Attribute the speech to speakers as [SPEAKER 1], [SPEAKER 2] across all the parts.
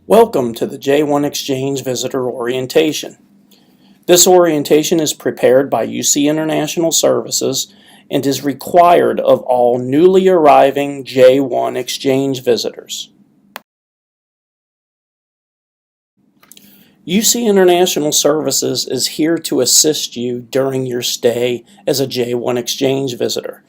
[SPEAKER 1] Welcome to the J1 Exchange Visitor Orientation. This orientation is prepared by UC International Services and is required of all newly arriving J1 Exchange visitors. UC International Services is here to assist you during your stay as a J1 Exchange visitor.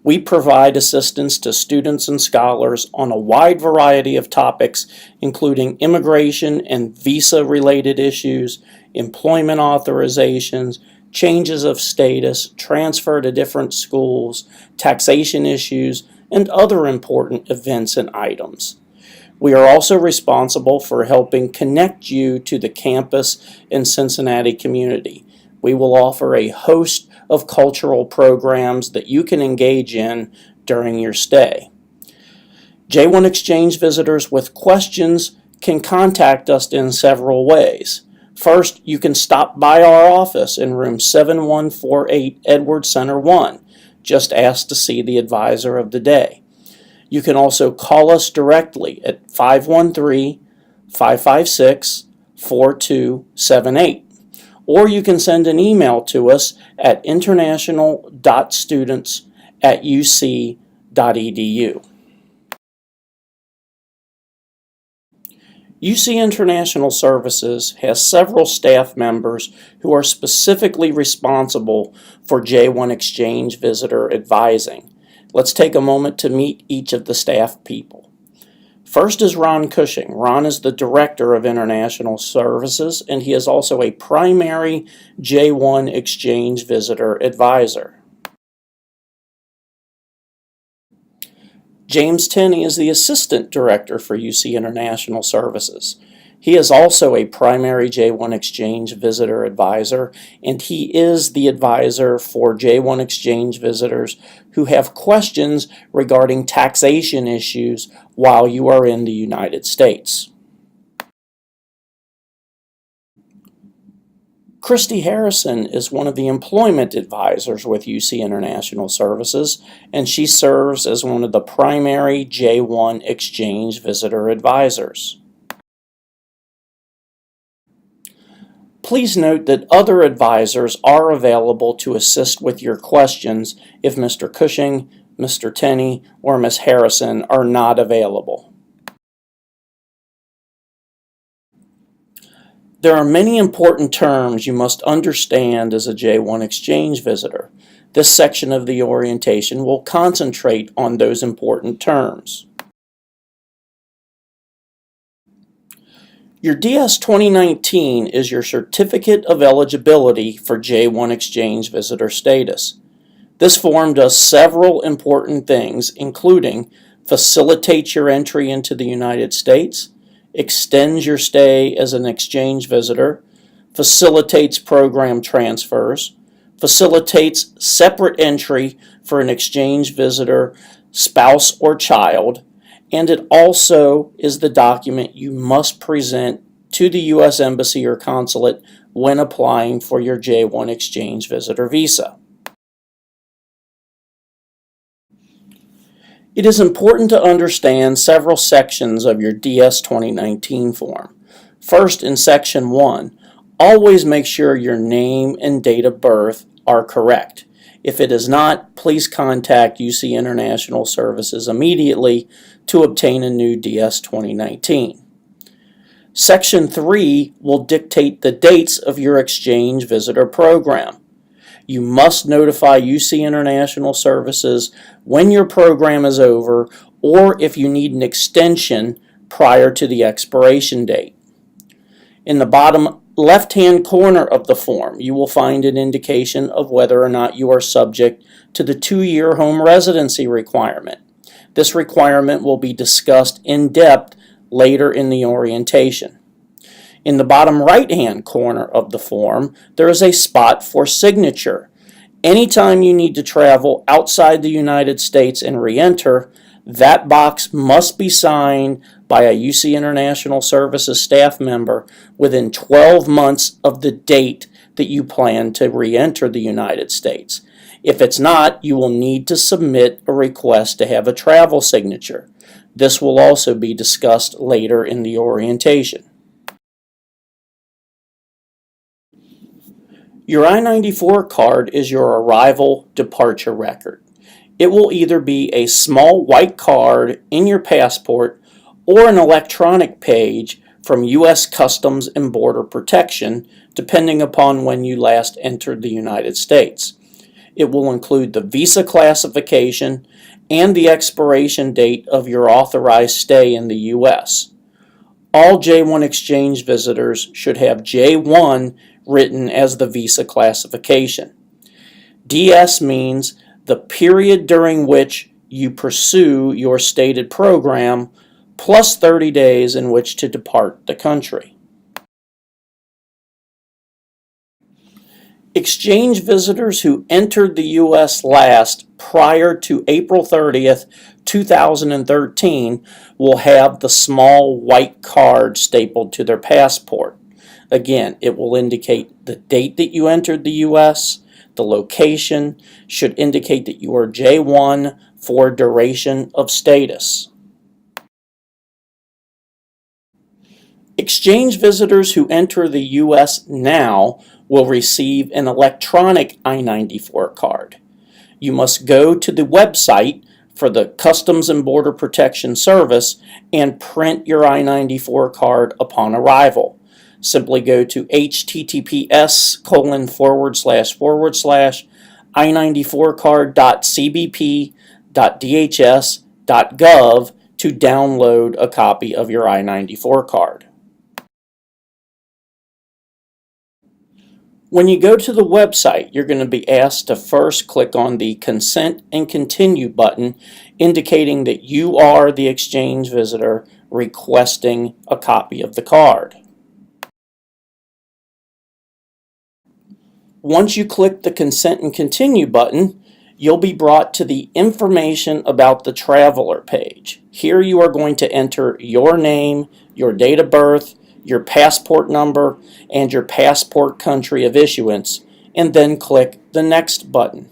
[SPEAKER 1] We provide assistance to students and scholars on a wide variety of topics, including immigration and visa-related issues, employment authorizations, changes of status, transfer to different schools, taxation issues, and other important events and items. We are also responsible for helping connect you to the campus and Cincinnati community. We will offer a host of cultural programs that you can engage in during your stay. J1 Exchange visitors with questions can contact us in several ways. First, you can stop by our office in room 7148 Edwards Center 1. Just ask to see the advisor of the day. You can also call us directly at 513-556-4278. Or you can send an email to us at international.students@uc.edu. UC International Services has several staff members who are specifically responsible for J1 Exchange visitor advising. Let's take a moment to meet each of the staff people. First is Ron Cushing. Ron is the Director of International Services, and he is also a primary J1 Exchange Visitor Advisor. James Tenney is the Assistant Director for UC International Services. He is also a primary J1 Exchange Visitor Advisor, and he is the advisor for J1 Exchange visitors who have questions regarding taxation issues while you are in the United States. Christy Harrison is one of the employment advisors with UC International Services, and she serves as one of the primary J1 Exchange Visitor Advisors. Please note that other advisors are available to assist with your questions if Mr. Cushing, Mr. Tenney, or Ms. Harrison are not available. There are many important terms you must understand as a J1 Exchange visitor. This section of the orientation will concentrate on those important terms. Your DS 2019 is your certificate of eligibility for J1 Exchange visitor status. This form does several important things, including facilitates your entry into the United States, extends your stay as an exchange visitor, facilitates program transfers, facilitates separate entry for an exchange visitor, spouse, or child, and it also is the document you must present to the U.S. Embassy or Consulate when applying for your J1 Exchange Visitor Visa. It is important to understand several sections of your DS 2019 form. First, in Section 1, always make sure your name and date of birth are correct. If it is not, please contact UC International Services immediately to obtain a new DS 2019. Section 3 will dictate the dates of your exchange visitor program. You must notify UC International Services when your program is over or if you need an extension prior to the expiration date. In the bottom left-hand corner of the form, you will find an indication of whether or not you are subject to the 2-year home residency requirement. This requirement will be discussed in depth later in the orientation. In the bottom right-hand corner of the form, there is a spot for signature. Anytime you need to travel outside the United States and re-enter, that box must be signed by a UC International Services staff member within 12 months of the date that you plan to re-enter the United States. If it's not, you will need to submit a request to have a travel signature. This will also be discussed later in the orientation. Your I-94 card is your arrival departure record. It will either be a small white card in your passport or an electronic page from U.S. Customs and Border Protection, depending upon when you last entered the United States. It will include the visa classification and the expiration date of your authorized stay in the U.S. All J1 exchange visitors should have J1 written as the visa classification. DS means the period during which you pursue your stated program plus 30 days in which to depart the country. Exchange visitors who entered the U.S. last prior to April 30th, 2013 will have the small white card stapled to their passport. Again, it will indicate the date that you entered the U.S., the location, should indicate that you are J1 for duration of status. Exchange visitors who enter the U.S. now will receive an electronic I-94 card. You must go to the website for the Customs and Border Protection Service and print your I-94 card upon arrival. Simply go to https://i94card.cbp.dhs.gov to download a copy of your I-94 card. When you go to the website, you're going to be asked to first click on the Consent and Continue button, indicating that you are the exchange visitor requesting a copy of the card. Once you click the Consent and Continue button, you'll be brought to the Information About the Traveler page. Here you are going to enter your name, your date of birth, your passport number, and your passport country of issuance, and then click the Next button.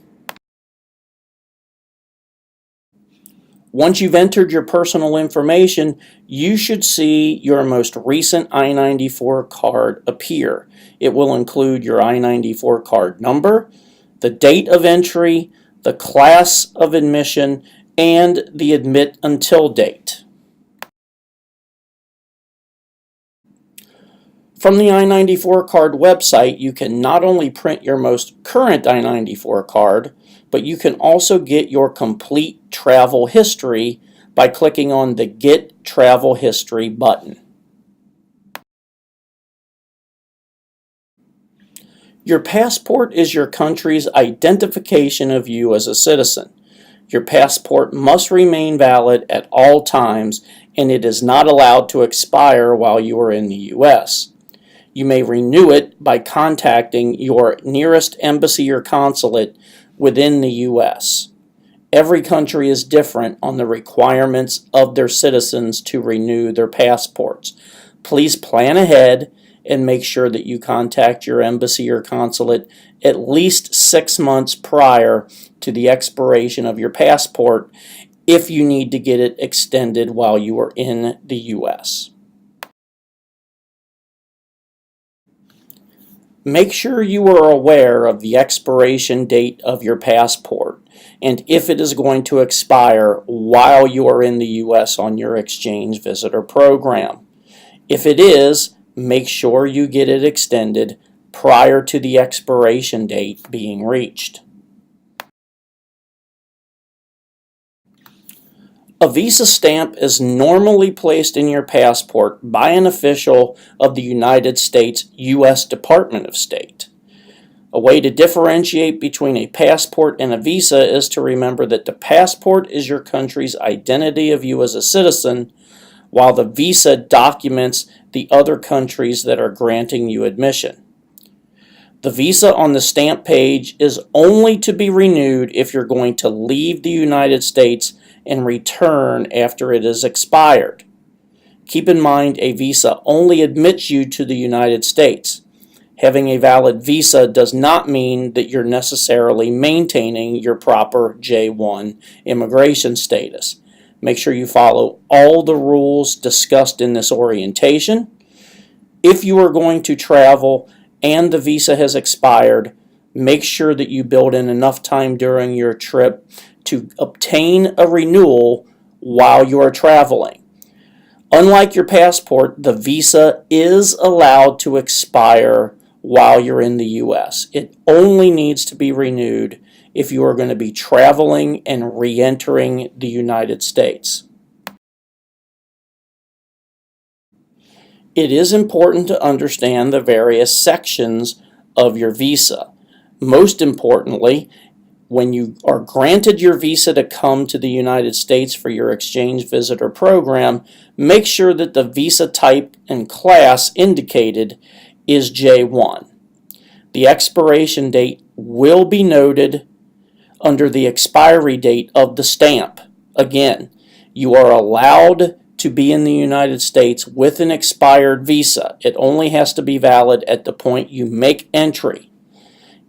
[SPEAKER 1] Once you've entered your personal information, you should see your most recent I-94 card appear. It will include your I-94 card number, the date of entry, the class of admission, and the admit until date. From the I-94 card website, you can not only print your most current I-94 card, but you can also get your complete travel history by clicking on the Get Travel History button. Your passport is your country's identification of you as a citizen. Your passport must remain valid at all times, and it is not allowed to expire while you are in the U.S. You may renew it by contacting your nearest embassy or consulate within the U.S. Every country is different on the requirements of their citizens to renew their passports. Please plan ahead and make sure that you contact your embassy or consulate at least 6 months prior to the expiration of your passport if you need to get it extended while you are in the U.S. Make sure you are aware of the expiration date of your passport and if it is going to expire while you are in the U.S. on your exchange visitor program. If it is, make sure you get it extended prior to the expiration date being reached. A visa stamp is normally placed in your passport by an official of the United States U.S. Department of State. A way to differentiate between a passport and a visa is to remember that the passport is your country's identity of you as a citizen, while the visa documents the other countries that are granting you admission. The visa on the stamp page is only to be renewed if you're going to leave the United States and return after it is expired. Keep in mind, a visa only admits you to the United States. Having a valid visa does not mean that you're necessarily maintaining your proper J1 immigration status. Make sure you follow all the rules discussed in this orientation. If you are going to travel and the visa has expired, make sure that you build in enough time during your trip to obtain a renewal while you are traveling. Unlike your passport, the visa is allowed to expire while you're in the U.S. It only needs to be renewed if you are going to be traveling and re-entering the United States. It is important to understand the various sections of your visa. Most importantly, when you are granted your visa to come to the United States for your exchange visitor program, make sure that the visa type and class indicated is J1. The expiration date will be noted under the expiry date of the stamp. Again, you are allowed to be in the United States with an expired visa. It only has to be valid at the point you make entry.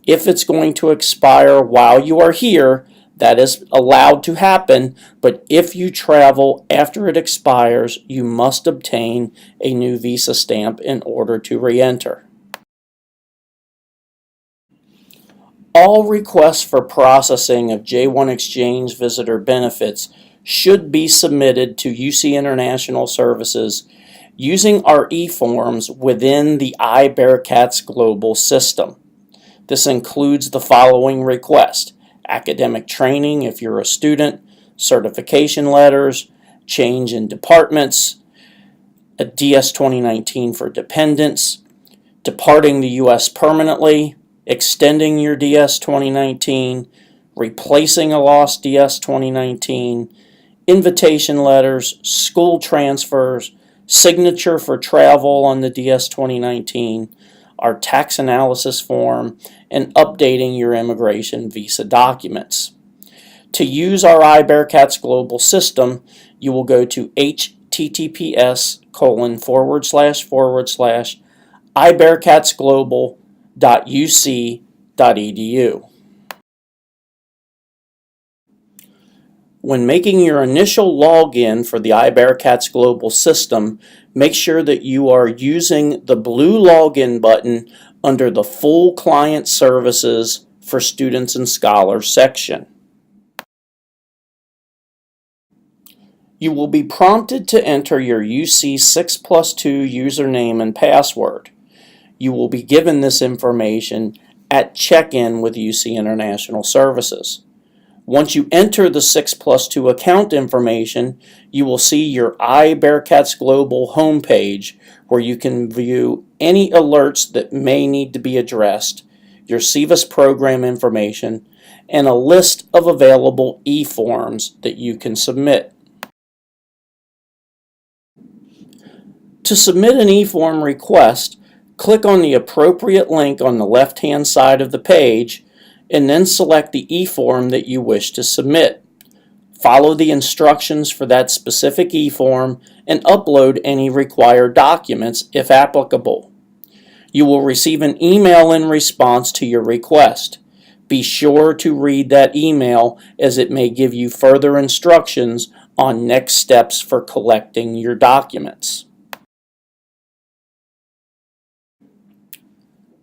[SPEAKER 1] If it's going to expire while you are here, that is allowed to happen, but if you travel after it expires, you must obtain a new visa stamp in order to re-enter. All requests for processing of J1 exchange visitor benefits should be submitted to UC International Services using our e-forms within the iBearcats Global system. This includes the following requests: academic training if you're a student, certification letters, change in departments, a DS 2019 for dependents, departing the U.S. permanently, extending your DS 2019, replacing a lost DS 2019, invitation letters, school transfers, signature for travel on the DS 2019, our tax analysis form, and updating your immigration visa documents. To use our iBearcats Global system, you will go to https://iBearcatsglobal.uc.edu. When making your initial login for the iBearcats Global system, make sure that you are using the blue login button under the Full Client Services for Students and Scholars section. You will be prompted to enter your UC 6+2 username and password. You will be given this information at check-in with UC International Services. Once you enter the 6+2 account information, you will see your iBearcats Global homepage where you can view any alerts that may need to be addressed, your SEVIS program information, and a list of available e-forms that you can submit. To submit an e-form request, click on the appropriate link on the left-hand side of the page and then select the e-form that you wish to submit. Follow the instructions for that specific e-form and upload any required documents if applicable. You will receive an email in response to your request. Be sure to read that email as it may give you further instructions on next steps for collecting your documents.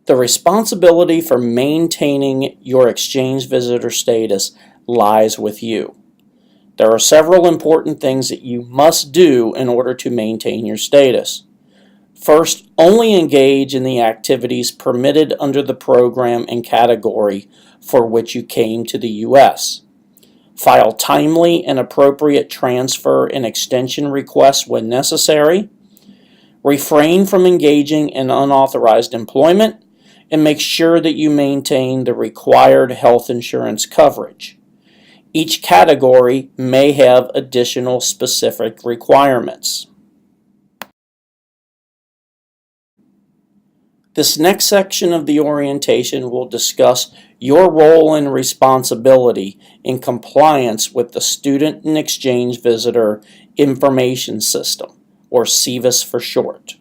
[SPEAKER 1] The responsibility for maintaining your exchange visitor status lies with you. There are several important things that you must do in order to maintain your status. First, only engage in the activities permitted under the program and category for which you came to the U.S. File timely and appropriate transfer and extension requests when necessary. Refrain from engaging in unauthorized employment, and make sure that you maintain the required health insurance coverage. Each category may have additional specific requirements. This next section of the orientation will discuss your role and responsibility in compliance with the Student and Exchange Visitor Information System, or SEVIS for short.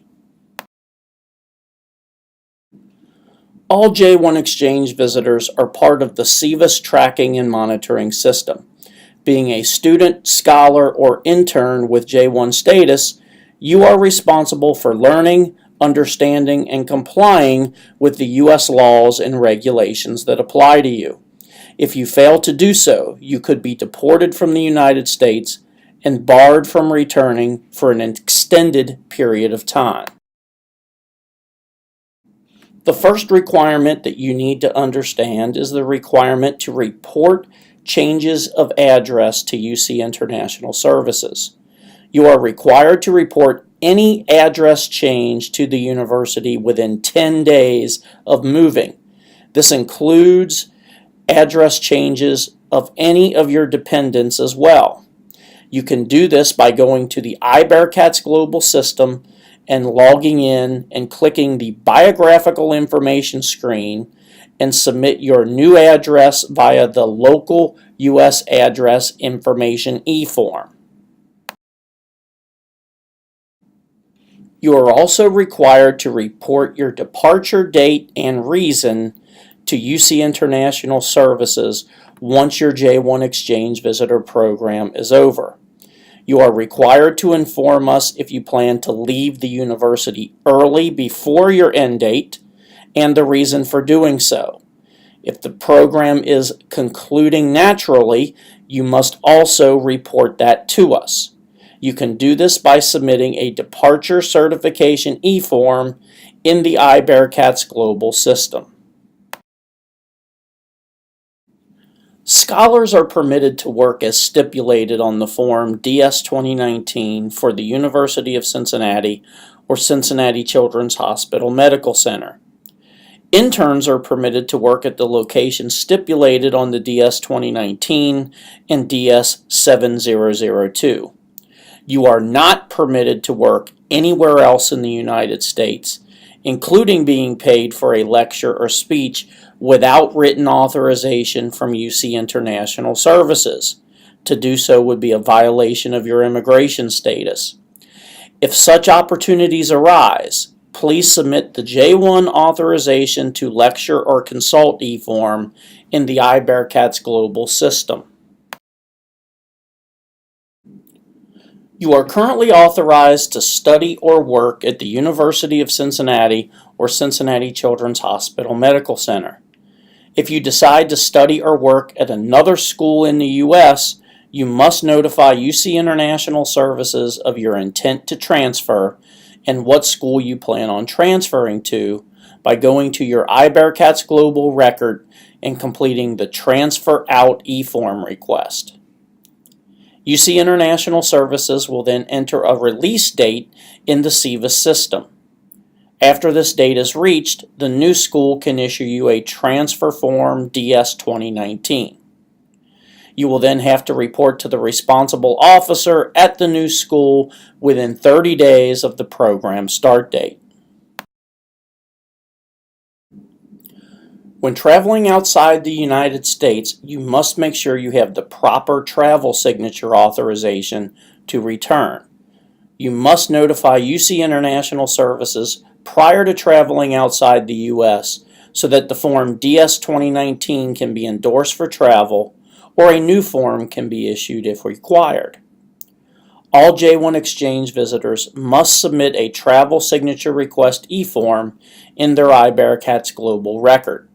[SPEAKER 1] All J1 exchange visitors are part of the SEVIS tracking and monitoring system. Being a student, scholar, or intern with J1 status, you are responsible for learning, understanding, and complying with the U.S. laws and regulations that apply to you. If you fail to do so, you could be deported from the United States and barred from returning for an extended period of time. The first requirement that you need to understand is the requirement to report changes of address to UC International Services. You are required to report any address change to the university within 10 days of moving. This includes address changes of any of your dependents as well. You can do this by going to the iBearcats Global System and logging in and clicking the biographical information screen and submit your new address via the local U.S. address information e-form. You are also required to report your departure date and reason to UC International Services once your J1 Exchange Visitor Program is over. You are required to inform us if you plan to leave the university early before your end date and the reason for doing so. If the program is concluding naturally, you must also report that to us. You can do this by submitting a departure certification e-form in the iBearcats Global System. Scholars are permitted to work as stipulated on the Form DS-2019 for the University of Cincinnati or Cincinnati Children's Hospital Medical Center. Interns are permitted to work at the location stipulated on the DS-2019 and DS-7002. You are not permitted to work anywhere else in the United States, including being paid for a lecture or speech without written authorization from UC International Services. To do so would be a violation of your immigration status. If such opportunities arise, please submit the J1 authorization to lecture or consult e-form in the iBearcats Global System. You are currently authorized to study or work at the University of Cincinnati or Cincinnati Children's Hospital Medical Center. If you decide to study or work at another school in the U.S., you must notify UC International Services of your intent to transfer and what school you plan on transferring to by going to your iBearcats Global record and completing the Transfer Out e-form request. UC International Services will then enter a release date in the SEVIS system. After this date is reached, the new school can issue you a Transfer Form DS-2019. You will then have to report to the responsible officer at the new school within 30 days of the program start date. When traveling outside the United States, you must make sure you have the proper travel signature authorization to return. You must notify UC International Services prior to traveling outside the U.S. so that the Form DS-2019 can be endorsed for travel, or a new form can be issued if required. All J1 Exchange visitors must submit a travel signature request e-form in their iBearcats Global record.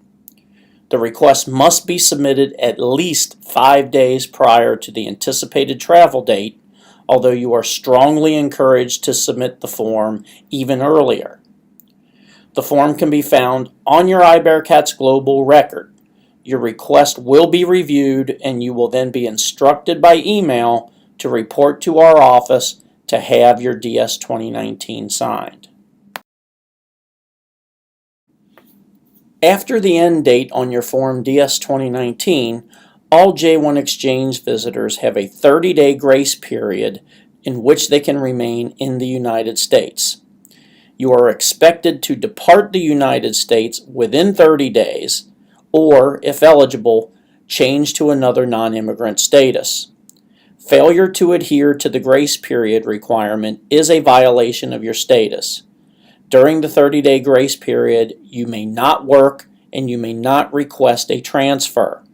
[SPEAKER 1] The request must be submitted at least 5 days prior to the anticipated travel date, although you are strongly encouraged to submit the form even earlier. The form can be found on your iBearcats Global record. Your request will be reviewed and you will then be instructed by email to report to our office to have your DS-2019 signed. After the end date on your Form DS-2019, all J1 Exchange visitors have a 30-day grace period in which they can remain in the United States. You are expected to depart the United States within 30 days, or, if eligible, change to another non-immigrant status. Failure to adhere to the grace period requirement is a violation of your status. During the 30-day grace period, you may not work and you may not request a transfer.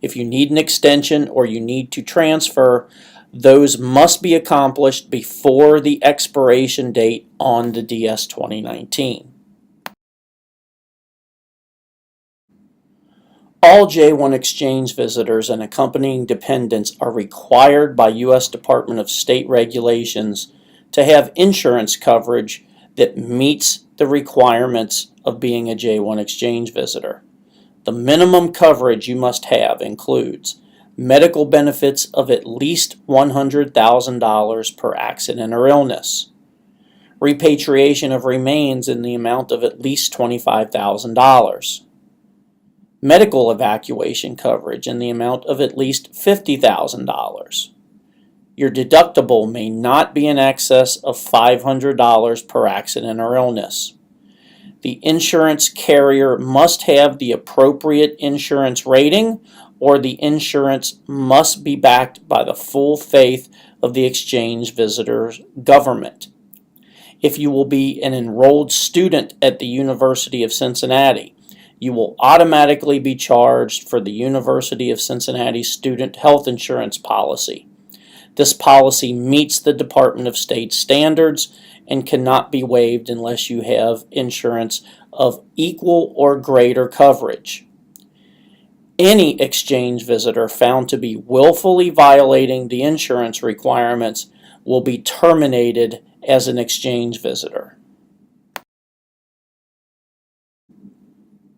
[SPEAKER 1] If you need an extension or you need to transfer, those must be accomplished before the expiration date on the DS 2019. All J1 exchange visitors and accompanying dependents are required by U.S. Department of State regulations to have insurance coverage that meets the requirements of being a J1 exchange visitor. The minimum coverage you must have includes medical benefits of at least $100,000 per accident or illness, repatriation of remains in the amount of at least $25,000, medical evacuation coverage in the amount of at least $50,000. Your deductible may not be in excess of $500 per accident or illness. The insurance carrier must have the appropriate insurance rating, or the insurance must be backed by the full faith of the exchange visitor's government. If you will be an enrolled student at the University of Cincinnati, you will automatically be charged for the University of Cincinnati student health insurance policy. This policy meets the Department of State standards and cannot be waived unless you have insurance of equal or greater coverage. Any exchange visitor found to be willfully violating the insurance requirements will be terminated as an exchange visitor.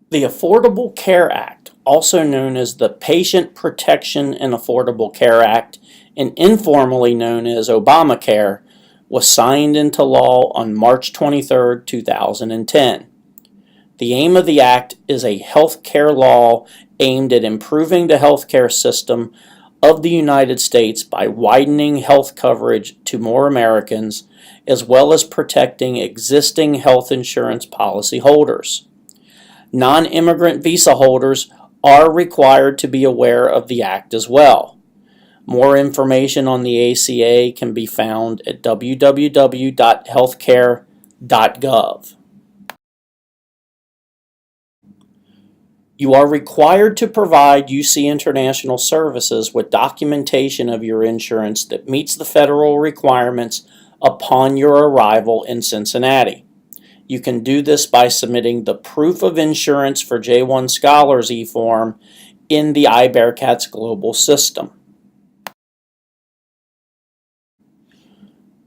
[SPEAKER 1] The Affordable Care Act, also known as the Patient Protection and Affordable Care Act, and informally known as Obamacare, was signed into law on March 23, 2010. The aim of the act is a health care law aimed at improving the health care system of the United States by widening health coverage to more Americans, as well as protecting existing health insurance policy holders. Non-immigrant visa holders are required to be aware of the act as well. More information on the ACA can be found at www.healthcare.gov. You are required to provide UC International Services with documentation of your insurance that meets the federal requirements upon your arrival in Cincinnati. You can do this by submitting the Proof of Insurance for J1 Scholars e-form in the iBearcats Global System.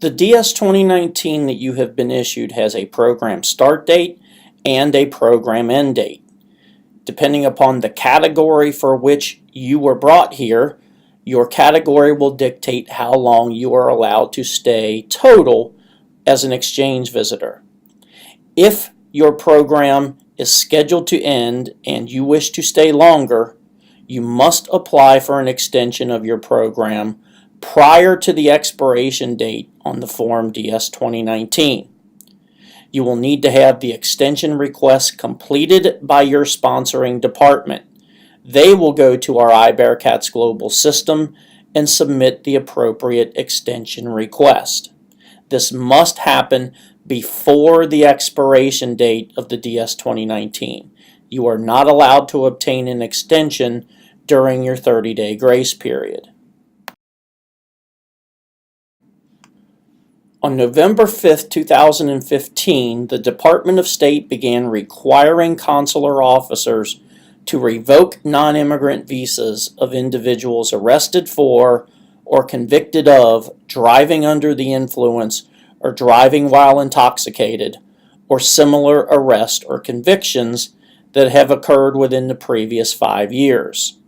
[SPEAKER 1] The DS 2019 that you have been issued has a program start date and a program end date. Depending upon the category for which you were brought here, your category will dictate how long you are allowed to stay total as an exchange visitor. If your program is scheduled to end and you wish to stay longer, you must apply for an extension of your program prior to the expiration date on the Form DS 2019. You will need to have the extension request completed by your sponsoring department. They will go to our iBearcats Global System and submit the appropriate extension request. This must happen before the expiration date of the DS 2019. You are not allowed to obtain an extension during your 30-day grace period. On November 5, 2015, the Department of State began requiring consular officers to revoke non-immigrant visas of individuals arrested for or convicted of driving under the influence or driving while intoxicated, or similar arrest or convictions that have occurred within the previous 5 years.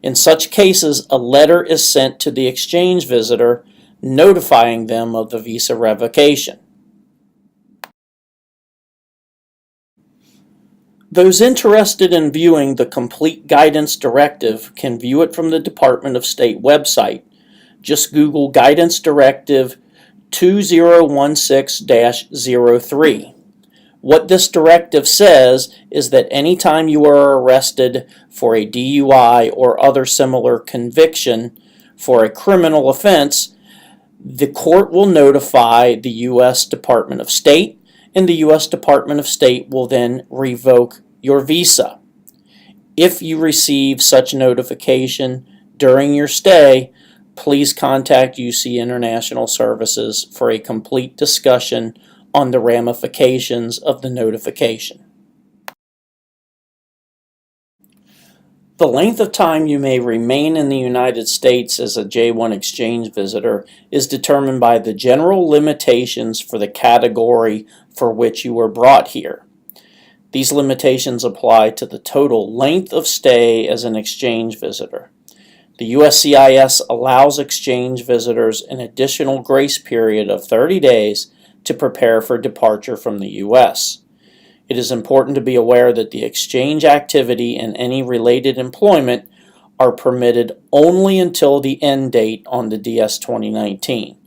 [SPEAKER 1] In such cases, a letter is sent to the exchange visitor notifying them of the visa revocation. Those interested in viewing the complete guidance directive can view it from the Department of State website. Just Google Guidance Directive 2016-03. What this directive says is that anytime you are arrested for a DUI or other similar conviction for a criminal offense, the court will notify the U.S. Department of State, and the U.S. Department of State will then revoke your visa. If you receive such notification during your stay, please contact UC International Services for a complete discussion on the ramifications of the notification. The length of time you may remain in the United States as a J-1 exchange visitor is determined by the general limitations for the category for which you were brought here. These limitations apply to the total length of stay as an exchange visitor. The USCIS allows exchange visitors an additional grace period of 30 days to prepare for departure from the U.S. It is important to be aware that the exchange activity and any related employment are permitted only until the end date on the DS 2019.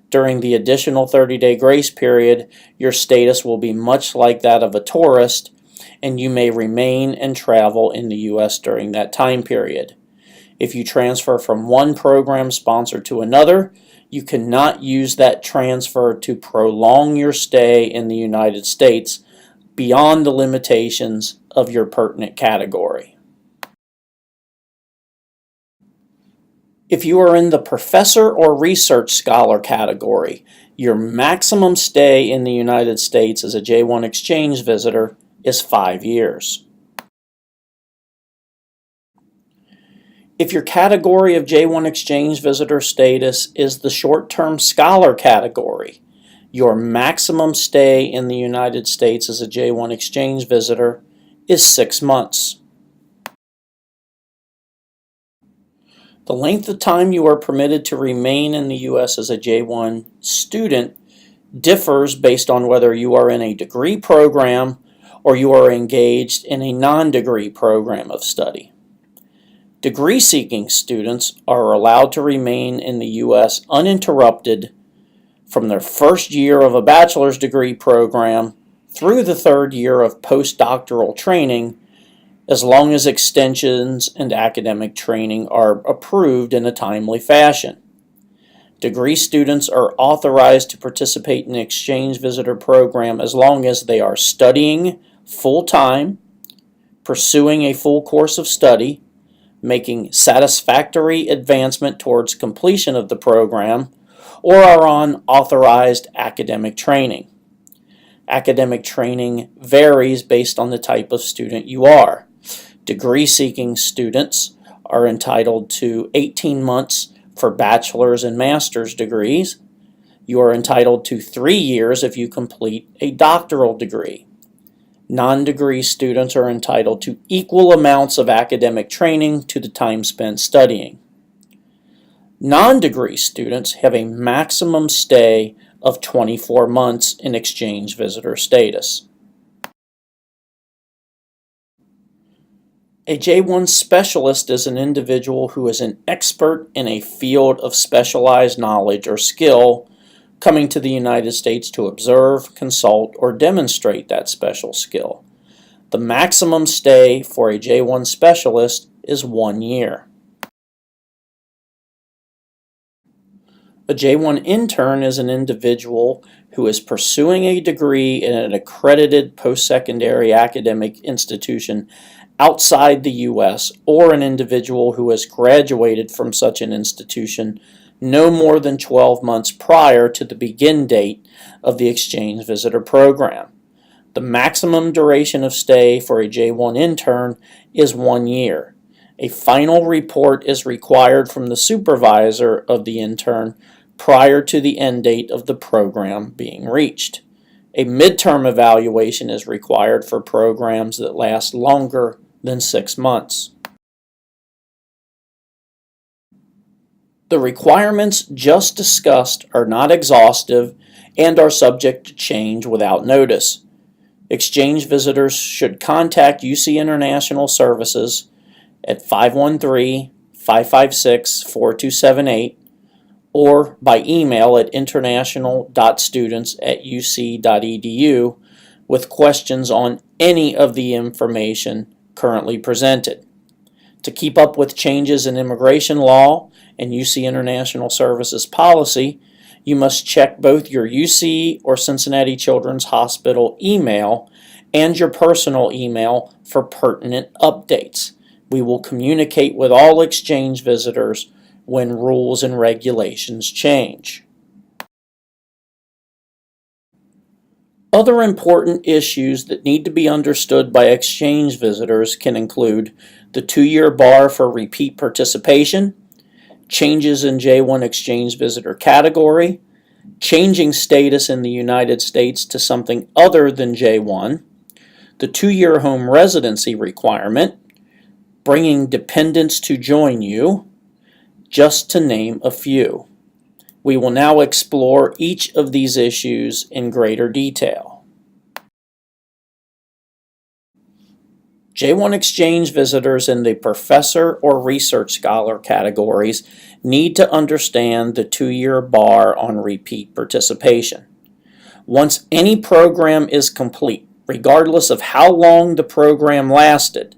[SPEAKER 1] During the additional 30-day grace period, your status will be much like that of a tourist, and you may remain and travel in the U.S. during that time period. If you transfer from one program sponsor to another, you cannot use that transfer to prolong your stay in the United States beyond the limitations of your pertinent category. If you are in the professor or research scholar category, your maximum stay in the United States as a J-1 exchange visitor is 5 years. If your category of J-1 exchange visitor status is the short-term scholar category, your maximum stay in the United States as a J-1 exchange visitor is 6 months. The length of time you are permitted to remain in the U.S. as a J-1 student differs based on whether you are in a degree program or you are engaged in a non-degree program of study. Degree-seeking students are allowed to remain in the U.S. uninterrupted from their first year of a bachelor's degree program through the third year of postdoctoral training, as long as extensions and academic training are approved in a timely fashion. Degree students are authorized to participate in the exchange visitor program as long as they are studying full-time, pursuing a full course of study, making satisfactory advancement towards completion of the program, or are on authorized academic training. Academic training varies based on the type of student you are. Degree-seeking students are entitled to 18 months for bachelor's and master's degrees. You are entitled to 3 years if you complete a doctoral degree. Non-degree students are entitled to equal amounts of academic training to the time spent studying. Non-degree students have a maximum stay of 24 months in exchange visitor status. A J-1 specialist is an individual who is an expert in a field of specialized knowledge or skill, coming to the United States to observe, consult, or demonstrate that special skill. The maximum stay for a J-1 specialist is 1 year. A J-1 intern is an individual who is pursuing a degree in an accredited post-secondary academic institution outside the U.S. or an individual who has graduated from such an institution no more than 12 months prior to the begin date of the exchange visitor program. The maximum duration of stay for a J-1 intern is 1 year. A final report is required from the supervisor of the intern prior to the end date of the program being reached. A midterm evaluation is required for programs that last longer than 6 months. The requirements just discussed are not exhaustive and are subject to change without notice. Exchange visitors should contact UC International Services at 513-556-4278 or by email at international.students@uc.edu with questions on any of the information currently presented. To keep up with changes in immigration law and UC International Services policy, you must check both your UC or Cincinnati Children's Hospital email and your personal email for pertinent updates. We will communicate with all exchange visitors when rules and regulations change. Other important issues that need to be understood by exchange visitors can include the 2-year bar for repeat participation, changes in J1 exchange visitor category, changing status in the United States to something other than J1, the 2-year home residency requirement, bringing dependents to join you, just to name a few. We will now explore each of these issues in greater detail. J1 exchange visitors in the professor or research scholar categories need to understand the 2-year bar on repeat participation. Once any program is complete, regardless of how long the program lasted,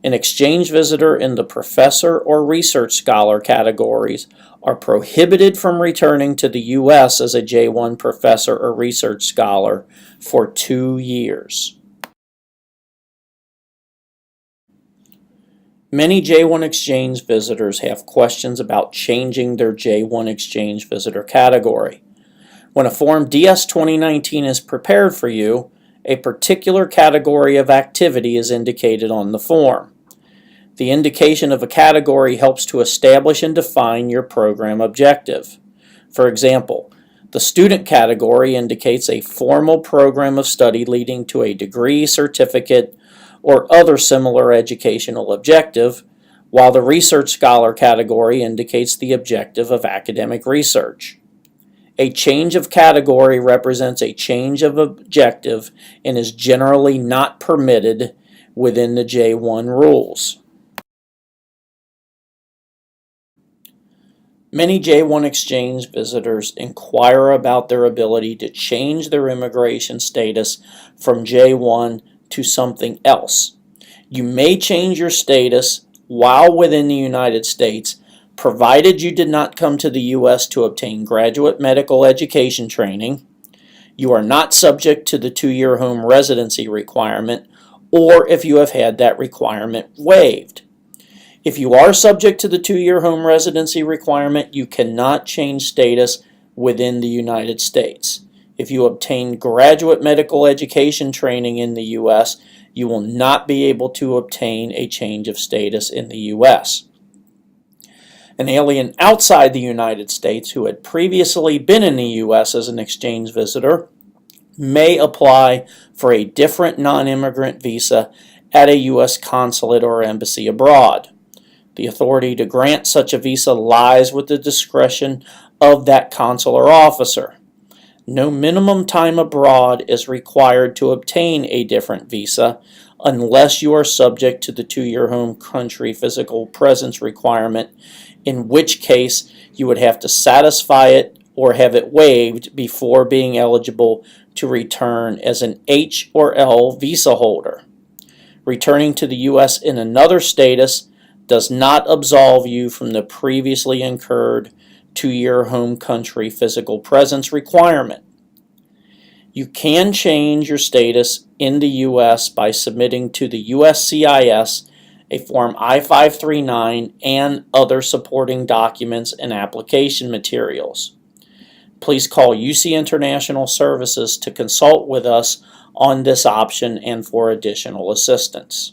[SPEAKER 1] an exchange visitor in the professor or research scholar categories are prohibited from returning to the U.S. as a J1 professor or research scholar for 2 years. Many J1 exchange visitors have questions about changing their J1 exchange visitor category. When a Form DS 2019 is prepared for you, a particular category of activity is indicated on the form. The indication of a category helps to establish and define your program objective. For example, the student category indicates a formal program of study leading to a degree, certificate, or other similar educational objective, while the research scholar category indicates the objective of academic research. A change of category represents a change of objective and is generally not permitted within the J1 rules. Many J1 exchange visitors inquire about their ability to change their immigration status from J1 to something else. You may change your status while within the United States, provided you did not come to the U.S. to obtain graduate medical education training, you are not subject to the 2-year home residency requirement, or if you have had that requirement waived. If you are subject to the 2-year home residency requirement, you cannot change status within the United States. If you obtain graduate medical education training in the U.S., you will not be able to obtain a change of status in the U.S. An alien outside the United States who had previously been in the U.S. as an exchange visitor may apply for a different non-immigrant visa at a U.S. consulate or embassy abroad. The authority to grant such a visa lies with the discretion of that consular officer. No minimum time abroad is required to obtain a different visa unless you are subject to the 2-year home country physical presence requirement, in which case you would have to satisfy it or have it waived before being eligible to return as an H or L visa holder. Returning to the U.S. in another status does not absolve you from the previously incurred 2-year home country physical presence requirement. You can change your status in the U.S. by submitting to the USCIS a Form I-539 and other supporting documents and application materials. Please call UC International Services to consult with us on this option and for additional assistance.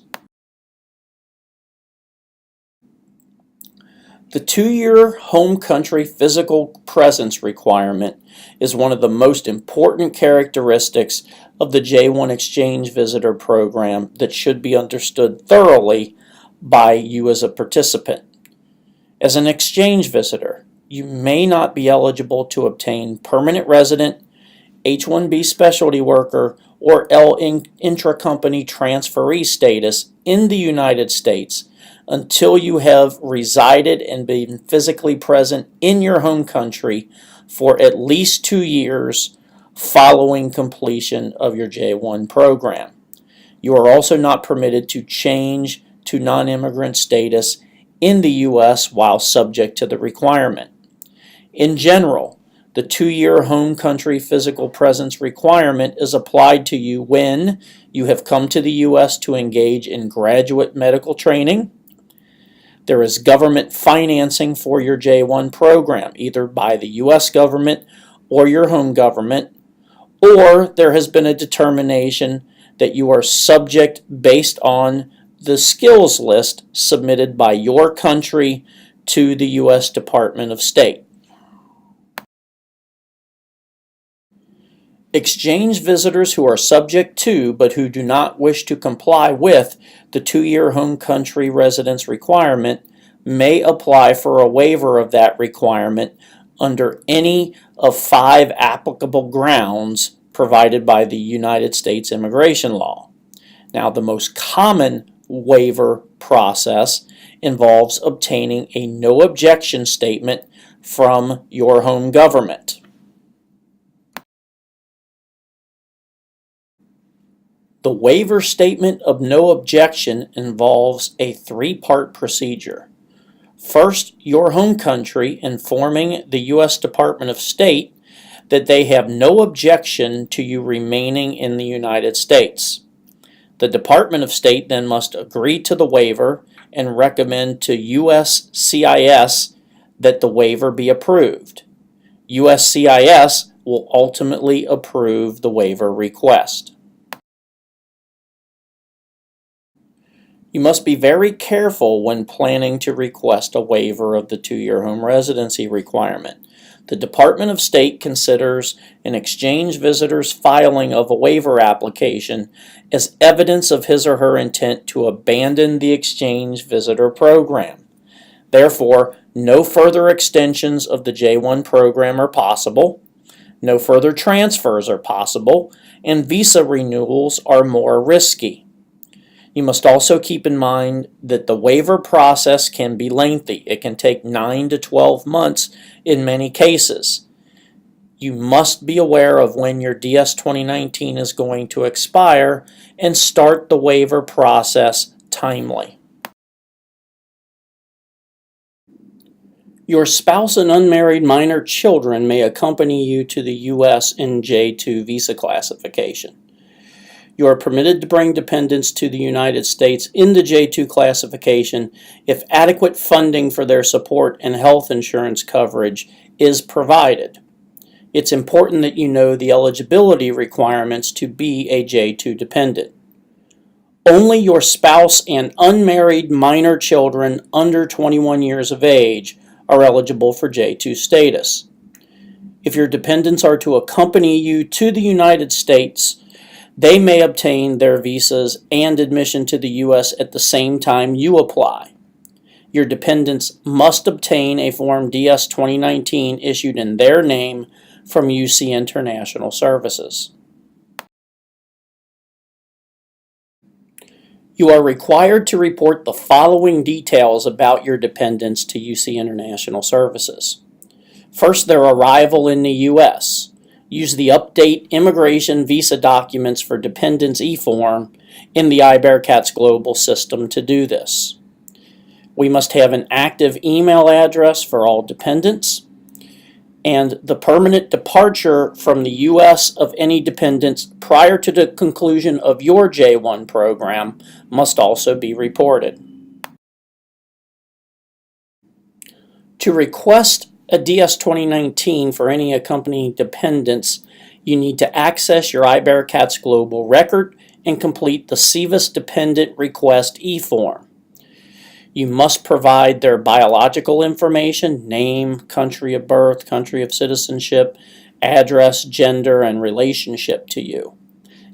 [SPEAKER 1] The 2-year home country physical presence requirement is one of the most important characteristics of the J1 exchange visitor program that should be understood thoroughly by you as a participant. As an exchange visitor, you may not be eligible to obtain permanent resident, H-1B specialty worker, or L intra-company transferee status in the United States until you have resided and been physically present in your home country for at least 2 years following completion of your J1 program. You are also not permitted to change to non-immigrant status in the U.S. while subject to the requirement. In general, The 2-year home country physical presence requirement is applied to you when you have come to the U.S. to engage in graduate medical training. There is government financing for your J1 program, either by the U.S. government or your home government, or there has been a determination that you are subject based on the skills list submitted by your country to the U.S. Department of State. Exchange visitors who are subject to, but who do not wish to comply with, the 2-year home country residence requirement may apply for a waiver of that requirement under any of 5 applicable grounds provided by the United States immigration law. Now, the most common waiver process involves obtaining a no objection statement from your home government. The waiver statement of no objection involves a 3-part procedure. First, your home country informing the U.S. Department of State that they have no objection to you remaining in the United States. The Department of State then must agree to the waiver and recommend to USCIS that the waiver be approved. USCIS will ultimately approve the waiver request. You must be very careful when planning to request a waiver of the 2-year home residency requirement. The Department of State considers an exchange visitor's filing of a waiver application as evidence of his or her intent to abandon the exchange visitor program. Therefore, no further extensions of the J1 program are possible, no further transfers are possible, and visa renewals are more risky. You must also keep in mind that the waiver process can be lengthy. It can take 9 to 12 months in many cases. You must be aware of when your DS 2019 is going to expire and start the waiver process timely. Your spouse and unmarried minor children may accompany you to the U.S. in J2 visa classification. You are permitted to bring dependents to the United States in the J2 classification if adequate funding for their support and health insurance coverage is provided. It's important that you know the eligibility requirements to be a J2 dependent. Only your spouse and unmarried minor children under 21 years of age are eligible for J2 status. If your dependents are to accompany you to the United States, they may obtain their visas and admission to the U.S. at the same time you apply. Your dependents must obtain a Form DS 2019 issued in their name from UC International Services. You are required to report the following details about your dependents to UC International Services. First, their arrival in the U.S. Use the Update Immigration Visa Documents for Dependents e-form in the iBearcats Global system to do this. We must have an active email address for all dependents, and the permanent departure from the U.S. of any dependents prior to the conclusion of your J1 program must also be reported. To request a DS 2019 for any accompanying dependents, you need to access your iBearcats Global record and complete the SEVIS Dependent Request e-form. You must provide their biological information, name, country of birth, country of citizenship, address, gender, and relationship to you.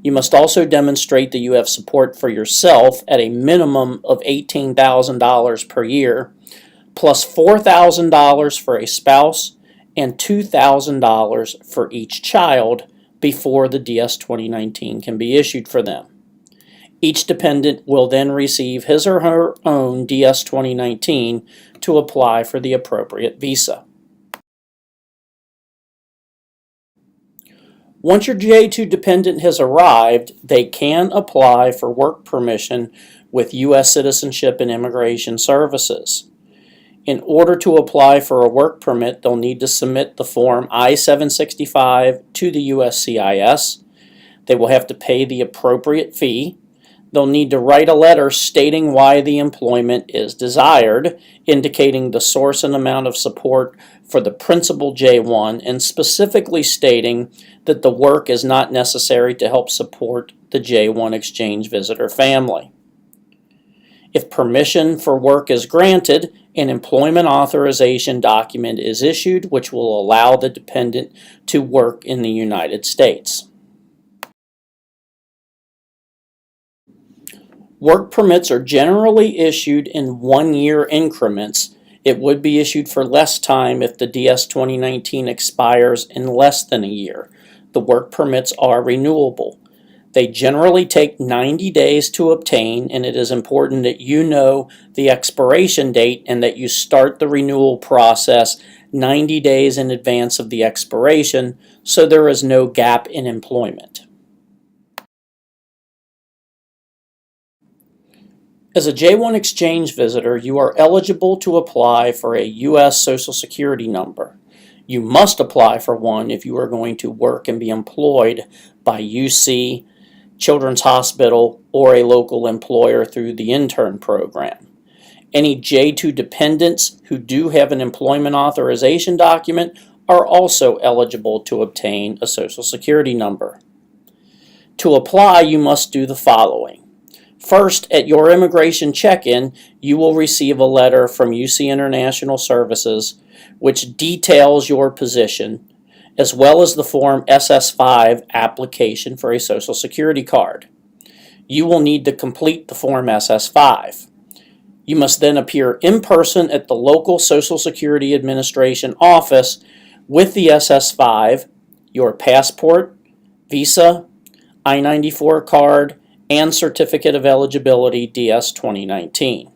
[SPEAKER 1] You must also demonstrate that you have support for yourself at a minimum of $18,000 per year, plus $4,000 for a spouse and $2,000 for each child before the DS 2019 can be issued for them. Each dependent will then receive his or her own DS 2019 to apply for the appropriate visa. Once your J2 dependent has arrived, they can apply for work permission with U.S. Citizenship and Immigration Services. In order to apply for a work permit, they'll need to submit the form I-765 to the USCIS. They will have to pay the appropriate fee. They'll need to write a letter stating why the employment is desired, indicating the source and amount of support for the principal J1, and specifically stating that the work is not necessary to help support the J1 exchange visitor family. If permission for work is granted, an employment authorization document is issued which will allow the dependent to work in the United States. Work permits are generally issued in 1-year increments. It would be issued for less time if the DS 2019 expires in less than a year. The work permits are renewable. They generally take 90 days to obtain, and it is important that you know the expiration date and that you start the renewal process 90 days in advance of the expiration so there is no gap in employment. As a J1 exchange visitor, you are eligible to apply for a U.S. Social Security number. You must apply for one if you are going to work and be employed by UC, Children's Hospital, or a local employer through the intern program. Any J2 dependents who do have an employment authorization document are also eligible to obtain a Social Security number. To apply, you must do the following. First, at your immigration check-in, you will receive a letter from UC International Services which details your position, as well as the Form SS5 application for a Social Security card. You will need to complete the Form SS5. You must then appear in person at the local Social Security Administration office with the SS5, your passport, visa, I-94 card, and Certificate of Eligibility DS 2019.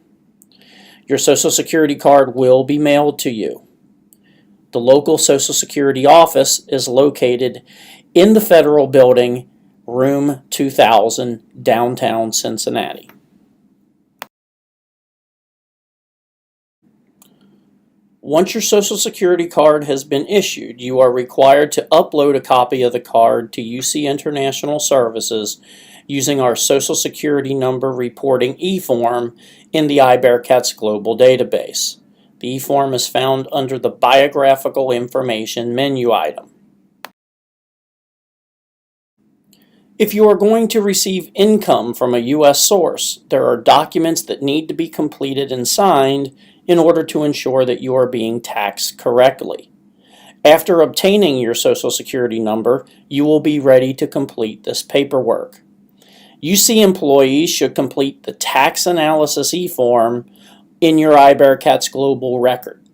[SPEAKER 1] Your Social Security card will be mailed to you. The local Social Security office is located in the Federal Building, room 2000, downtown Cincinnati. Once your Social Security card has been issued, you are required to upload a copy of the card to UC International Services using our Social Security number reporting e-form in the iBearcats Global Database. The e-form is found under the Biographical Information menu item. If you are going to receive income from a U.S. source, there are documents that need to be completed and signed in order to ensure that you are being taxed correctly. After obtaining your Social Security number, you will be ready to complete this paperwork. UC employees should complete the tax analysis e-form in your iBearcats Global record.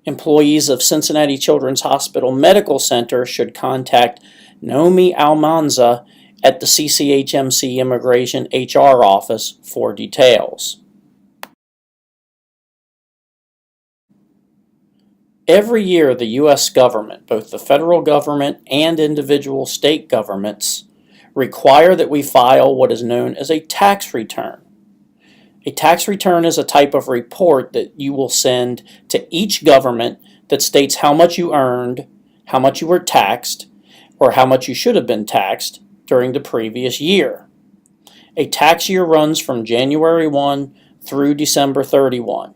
[SPEAKER 1] Employees of Cincinnati Children's Hospital Medical Center should contact Naomi Almanza at the CCHMC Immigration HR office for details. Every year, the U.S. government, both the federal government and individual state governments, require that we file what is known as a tax return. A tax return is a type of report that you will send to each government that states how much you earned, how much you were taxed, or how much you should have been taxed during the previous year. A tax year runs from January 1 through December 31.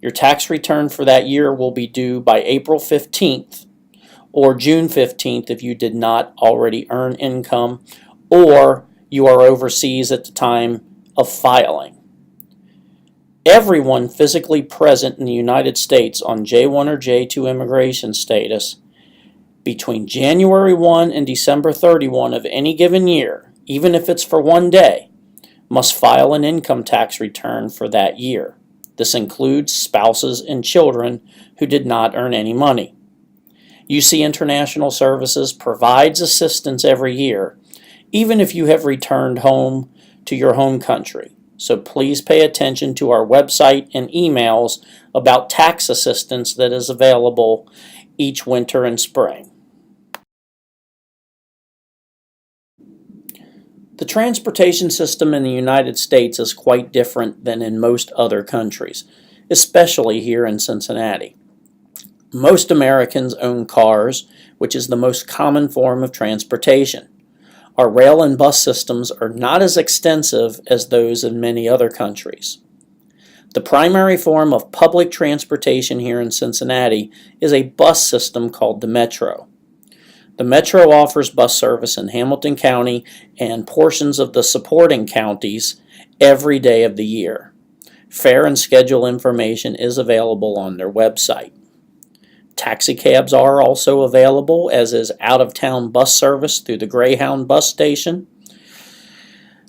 [SPEAKER 1] Your tax return for that year will be due by April 15th or June 15th if you did not already earn income or you are overseas at the time of filing. Everyone physically present in the United States on J1 or J2 immigration status between January 1 and December 31 of any given year, even if it's for one day, must file an income tax return for that year. This includes spouses and children who did not earn any money. UC International Services provides assistance every year, even if you have returned home to your home country. So please pay attention to our website and emails about tax assistance that is available each winter and spring. The transportation system in the United States is quite different than in most other countries. especially here in Cincinnati. Most Americans own cars, which is the most common form of transportation. Our rail and bus systems are not as extensive as those in many other countries. The primary form of public transportation here in Cincinnati is a bus system called the Metro. The Metro offers bus service in Hamilton County and portions of the supporting counties every day of the year. Fare and schedule information is available on their website. Taxicabs are also available, as is out-of-town bus service through the Greyhound bus station.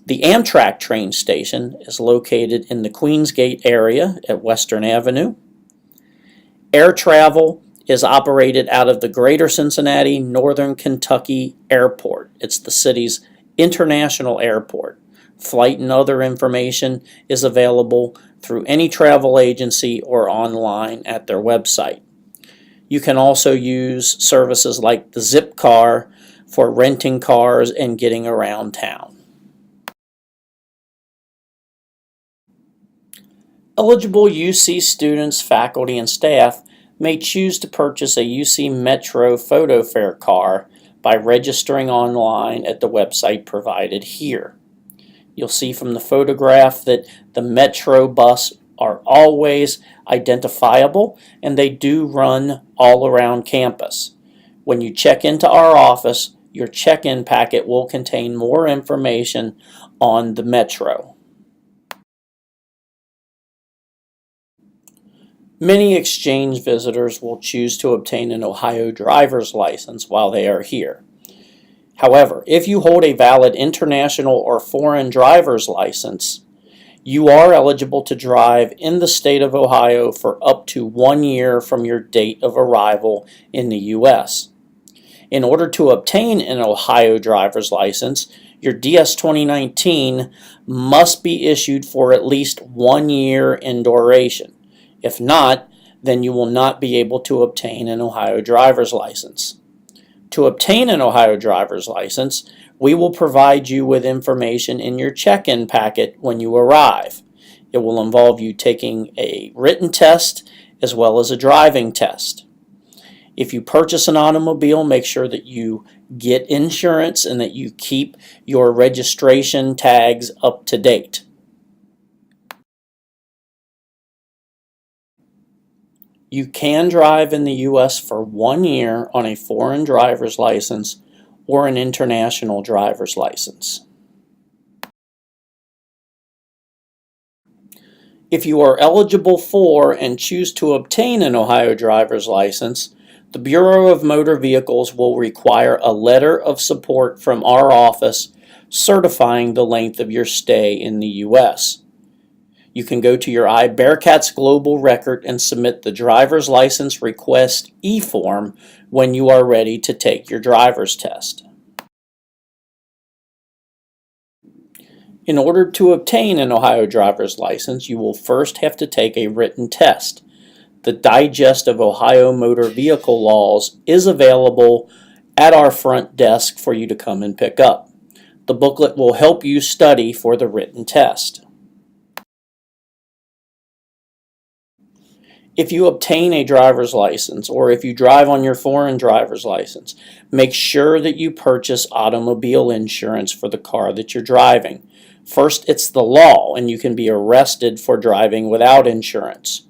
[SPEAKER 1] The Amtrak train station is located in the Queensgate area at Western Avenue. Air travel is operated out of the Greater Cincinnati Northern Kentucky Airport. It's the city's international airport. Flight and other information is available through any travel agency or online at their website. You can also use services like the Zip Car for renting cars and getting around town. Eligible UC students, faculty, and staff may choose to purchase a UC Metro Photo Fare car by registering online at the website provided here. You'll see from the photograph that the Metro bus are always identifiable, and they do run all around campus. When you check into our office, your check-in packet will contain more information on the Metro. Many exchange visitors will choose to obtain an Ohio driver's license while they are here. However, if you hold a valid international or foreign driver's license, you are eligible to drive in the state of Ohio for up to 1 year from your date of arrival in the U.S. In order to obtain an Ohio driver's license, your DS 2019 must be issued for at least 1 year in duration. If not, then you will not be able to obtain an Ohio driver's license. To obtain an Ohio driver's license, we will provide you with information in your check-in packet when you arrive. It will involve you taking a written test as well as a driving test. If you purchase an automobile, make sure that you get insurance and that you keep your registration tags up to date. You can drive in the U.S. for 1 year on a foreign driver's license or an international driver's license. If you are eligible for and choose to obtain an Ohio driver's license, the Bureau of Motor Vehicles will require a letter of support from our office certifying the length of your stay in the U.S. You can go to your iBearcats Global Record and submit the driver's license request e-form when you are ready to take your driver's test. In order to obtain an Ohio driver's license, you will first have to take a written test. The Digest of Ohio Motor Vehicle Laws is available at our front desk for you to come and pick up. The booklet will help you study for the written test. If you obtain a driver's license or if you drive on your foreign driver's license, make sure that you purchase automobile insurance for the car that you're driving. First, it's the law, and you can be arrested for driving without insurance.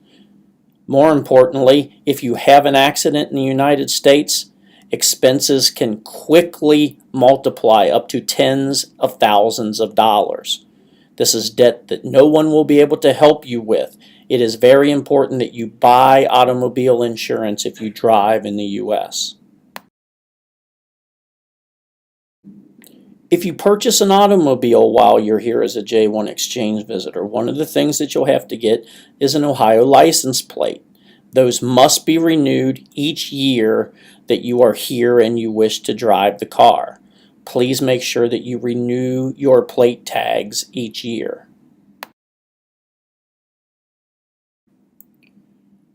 [SPEAKER 1] More importantly, if you have an accident in the United States, expenses can quickly multiply up to tens of thousands of dollars. This is debt that no one will be able to help you with. It is very important that you buy automobile insurance if you drive in the U.S. If you purchase an automobile while you're here as a J1 exchange visitor, one of the things that you'll have to get is an Ohio license plate. Those must be renewed each year that you are here and you wish to drive the car. Please make sure that you renew your plate tags each year.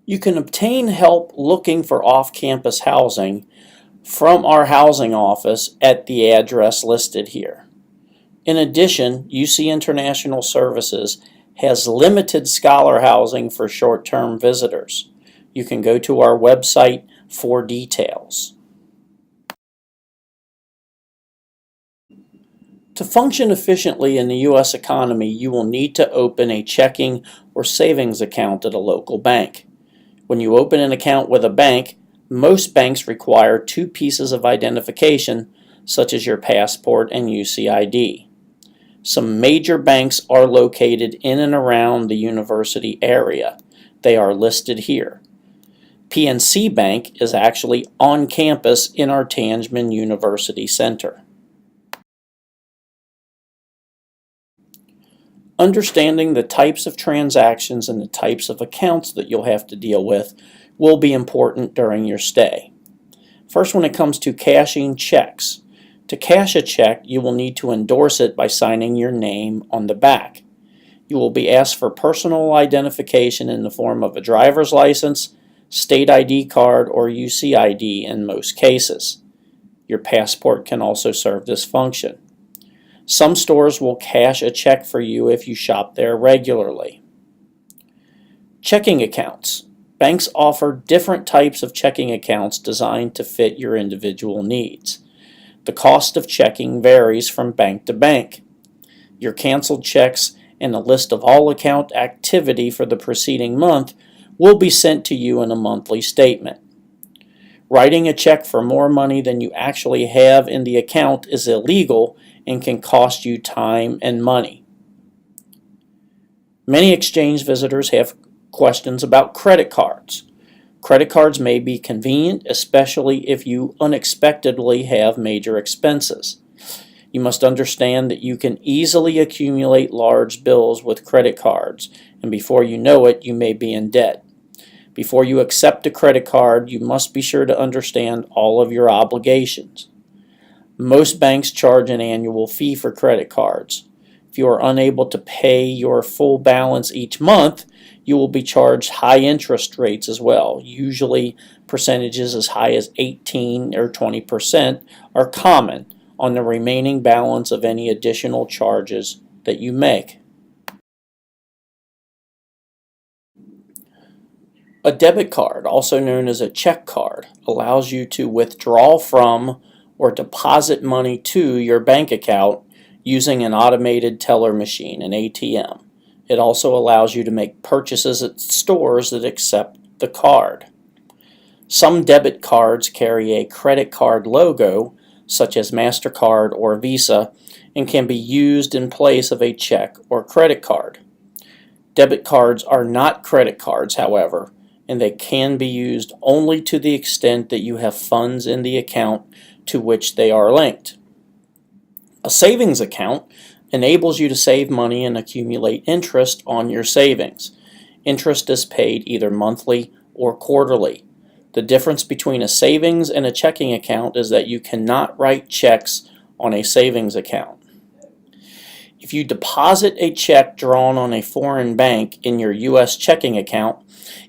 [SPEAKER 1] You can obtain help looking for off-campus housing from our housing office at the address listed here. In addition, UC International Services has limited scholar housing for short-term visitors. You can go to our website for details. To function efficiently in the U.S. economy, you will need to open a checking or savings account at a local bank. When you open an account with a bank, most banks require two pieces of identification, such as your passport and UCID. Some major banks are located in and around the university area. They are listed here. PNC Bank is actually on campus in our Tangeman University Center. Understanding the types of transactions and the types of accounts that you'll have to deal with will be important during your stay. First, when it comes to cashing checks. To cash a check, you will need to endorse it by signing your name on the back. You will be asked for personal identification in the form of a driver's license, state ID card, or UCID in most cases. Your passport can also serve this function. Some stores will cash a check for you if you shop there regularly. Checking accounts. Banks offer different types of checking accounts designed to fit your individual needs. The cost of checking varies from bank to bank. Your canceled checks and a list of all account activity for the preceding month will be sent to you in a monthly statement. Writing a check for more money than you actually have in the account is illegal and can cost you time and money. Many exchange visitors have questions about credit cards. Credit cards may be convenient, especially if you unexpectedly have major expenses. You must understand that you can easily accumulate large bills with credit cards, and before you know it, you may be in debt. Before you accept a credit card, you must be sure to understand all of your obligations. Most banks charge an annual fee for credit cards. If you are unable to pay your full balance each month, you will be charged high interest rates as well. Usually percentages as high as 18 or 20% are common on the remaining balance of any additional charges that you make. A debit card, also known as a check card, allows you to withdraw from or deposit money to your bank account using an automated teller machine, an ATM. It also allows you to make purchases at stores that accept the card. Some debit cards carry a credit card logo, such as MasterCard or Visa, and can be used in place of a check or credit card. Debit cards are not credit cards, however, and they can be used only to the extent that you have funds in the account to which they are linked. A savings account enables you to save money and accumulate interest on your savings. Interest is paid either monthly or quarterly. The difference between a savings and a checking account is that you cannot write checks on a savings account. If you deposit a check drawn on a foreign bank in your U.S. checking account,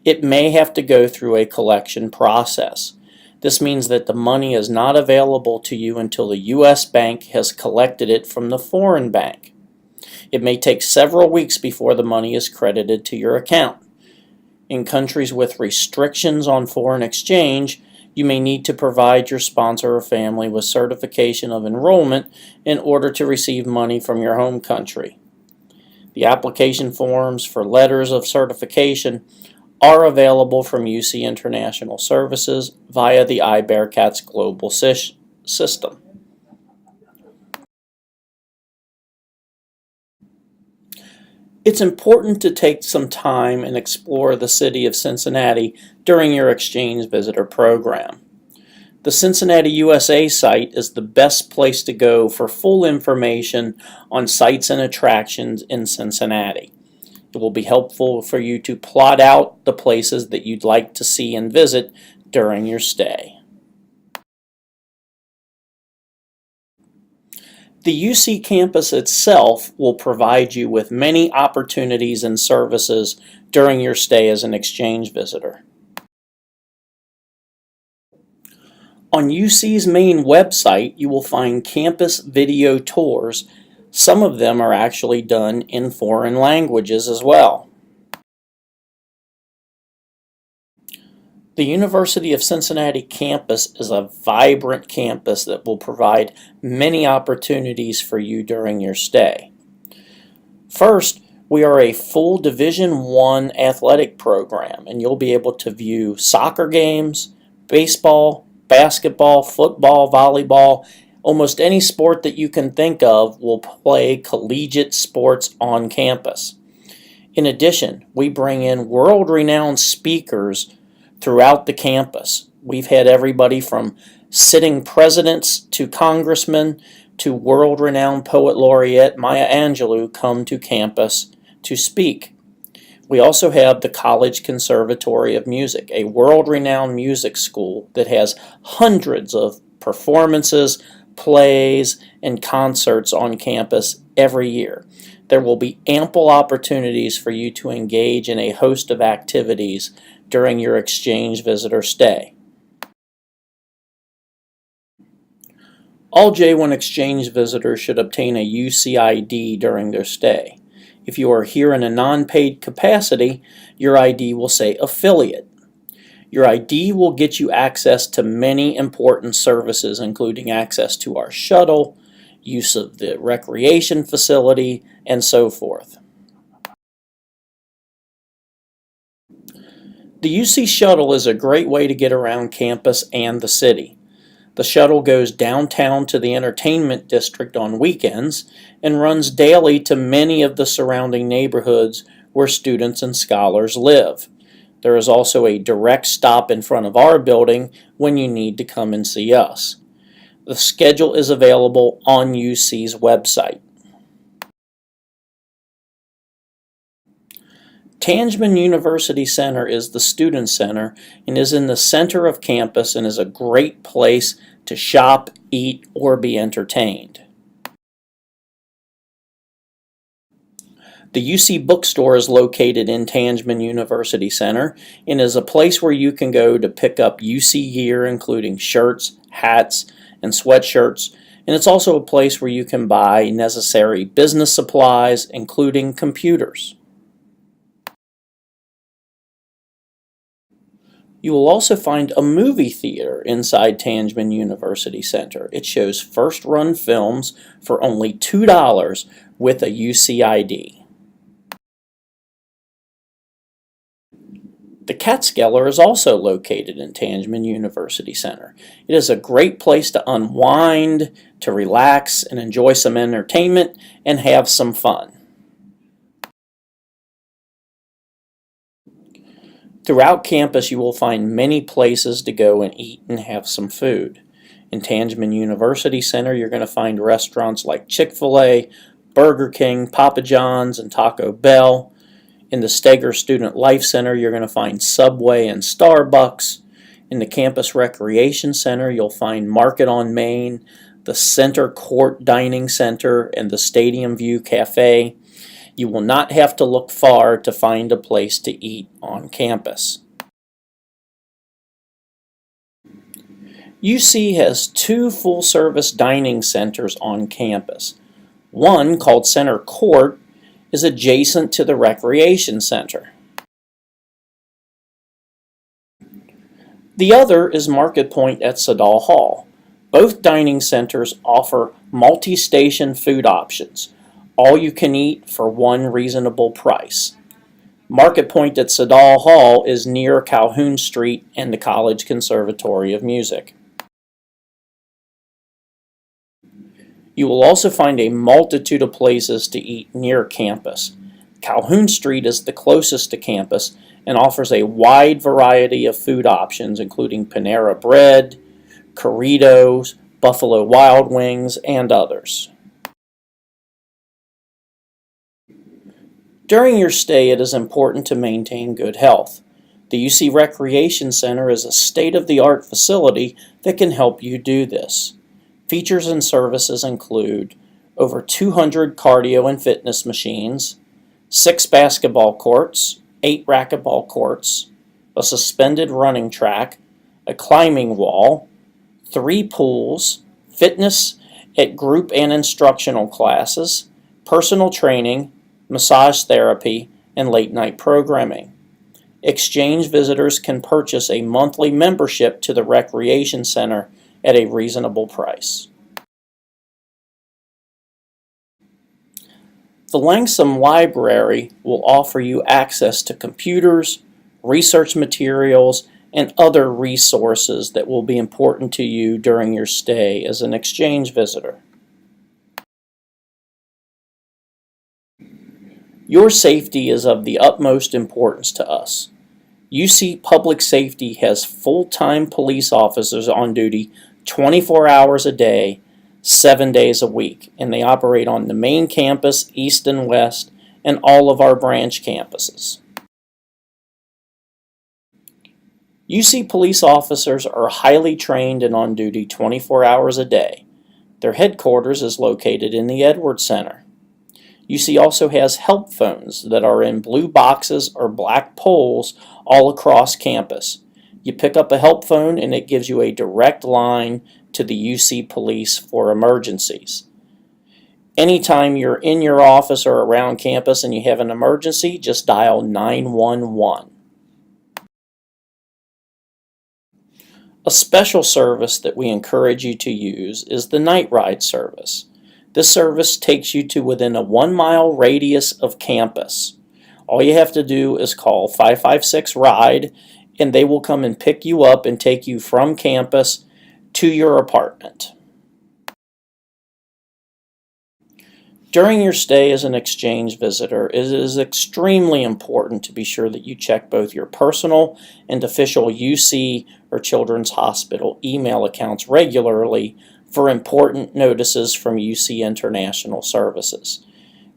[SPEAKER 1] it may have to go through a collection process. This means that the money is not available to you until the U.S. bank has collected it from the foreign bank. It may take several weeks before the money is credited to your account. In countries with restrictions on foreign exchange, you may need to provide your sponsor or family with certification of enrollment in order to receive money from your home country. The application forms for letters of certification are available from UC International Services via the iBearcats Global System. It's important to take some time and explore the city of Cincinnati during your exchange visitor program. The Cincinnati USA site is the best place to go for full information on sites and attractions in Cincinnati. It will be helpful for you to plot out the places that you'd like to see and visit during your stay. The UC campus itself will provide you with many opportunities and services during your stay as an exchange visitor. On UC's main website, you will find campus video tours Some of them are actually done in foreign languages as well. The University of Cincinnati campus is a vibrant campus that will provide many opportunities for you during your stay. First, we are a full Division I athletic program, and you'll be able to view soccer games, baseball, basketball, football, volleyball. Almost any sport that you can think of will play collegiate sports on campus. In addition, we bring in world-renowned speakers throughout the campus. We've had everybody from sitting presidents to congressmen to world-renowned poet laureate Maya Angelou come to campus to speak. We also have the College Conservatory of Music, a world-renowned music school that has hundreds of performances, plays, and concerts on campus every year. There will be ample opportunities for you to engage in a host of activities during your exchange visitor stay. All J1 exchange visitors should obtain a UCID during their stay. If you are here in a non-paid capacity, your ID will say affiliate. Your ID will get you access to many important services, including access to our shuttle, use of the recreation facility, and so forth. The UC shuttle is a great way to get around campus and the city. The shuttle goes downtown to the entertainment district on weekends and runs daily to many of the surrounding neighborhoods where students and scholars live. There is also a direct stop in front of our building when you need to come and see us. The schedule is available on UC's website. Tangeman University Center is the student center and is in the center of campus and is a great place to shop, eat, or be entertained. The UC bookstore is located in Tangeman University Center and is a place where you can go to pick up UC gear, including shirts, hats, and sweatshirts, and it's also a place where you can buy necessary business supplies, including computers. You will also find a movie theater inside Tangeman University Center. It shows first-run films for only $2 with a UCID. The Catskeller is also located in Tangeman University Center. It is a great place to unwind, to relax, and enjoy some entertainment and have some fun. Throughout campus, you will find many places to go and eat and have some food. In Tangeman University Center, you're going to find restaurants like Chick-fil-A, Burger King, Papa John's, and Taco Bell. In the Steger Student Life Center, you're going to find Subway and Starbucks. In the Campus Recreation Center, you'll find Market on Main, the Center Court Dining Center, and the Stadium View Cafe. You will not have to look far to find a place to eat on campus. UC has two full-service dining centers on campus. One, called Center Court, is adjacent to the Recreation Center. The other is Market Point at Siddall Hall. Both dining centers offer multi-station food options, all you can eat for one reasonable price. Market Point at Siddall Hall is near Calhoun Street and the College Conservatory of Music. You will also find a multitude of places to eat near campus. Calhoun Street is the closest to campus and offers a wide variety of food options, including Panera Bread, Corritos, Buffalo Wild Wings, and others. During your stay, it is important to maintain good health. The UC Recreation Center is a state-of-the-art facility that can help you do this. Features and services include over 200 cardio and fitness machines, 6 basketball courts, 8 racquetball courts, a suspended running track, a climbing wall, 3 pools, fitness at group and instructional classes, personal training, massage therapy, and late-night programming. Exchange visitors can purchase a monthly membership to the Recreation Center at a reasonable price. The Langsam Library will offer you access to computers, research materials, and other resources that will be important to you during your stay as an exchange visitor. Your safety is of the utmost importance to us. UC Public Safety has full-time police officers on duty 24 hours a day, 7 days a week, and they operate on the main campus, east and west, and all of our branch campuses. UC police officers are highly trained and on duty 24 hours a day. Their headquarters is located in the Edwards Center. UC also has help phones that are in blue boxes or black poles all across campus. You pick up a help phone and it gives you a direct line to the UC police for emergencies. Anytime you're in your office or around campus and you have an emergency, just dial 911. A special service that we encourage you to use is the night ride service. This service takes you to within a 1-mile radius of campus. All you have to do is call 556-RIDE and they will come and pick you up and take you from campus to your apartment. During your stay as an exchange visitor, it is extremely important to be sure that you check both your personal and official UC or Children's Hospital email accounts regularly for important notices from UC International Services.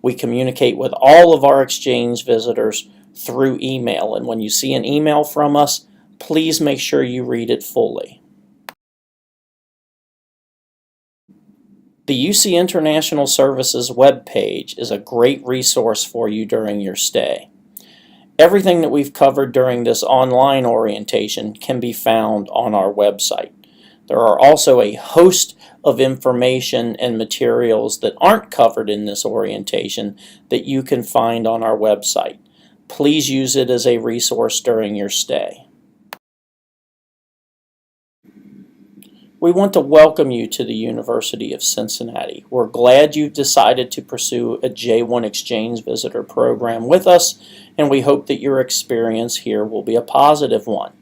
[SPEAKER 1] We communicate with all of our exchange visitors through email, and when you see an email from us, please make sure you read it fully. The UC International Services webpage is a great resource for you during your stay. Everything that we've covered during this online orientation can be found on our website. There are also a host of information and materials that aren't covered in this orientation that you can find on our website. Please use it as a resource during your stay. We want to welcome you to the University of Cincinnati. We're glad you've decided to pursue a J1 Exchange Visitor program with us, and we hope that your experience here will be a positive one.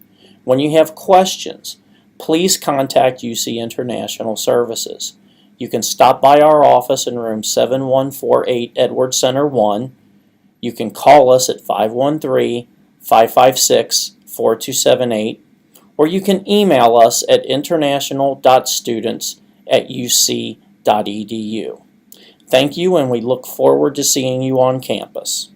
[SPEAKER 1] When you have questions, please contact UC International Services. You can stop by our office in room 7148 Edwards Center 1. You can call us at 513-556-4278. Or you can email us at international.students@uc.edu. Thank you, and we look forward to seeing you on campus.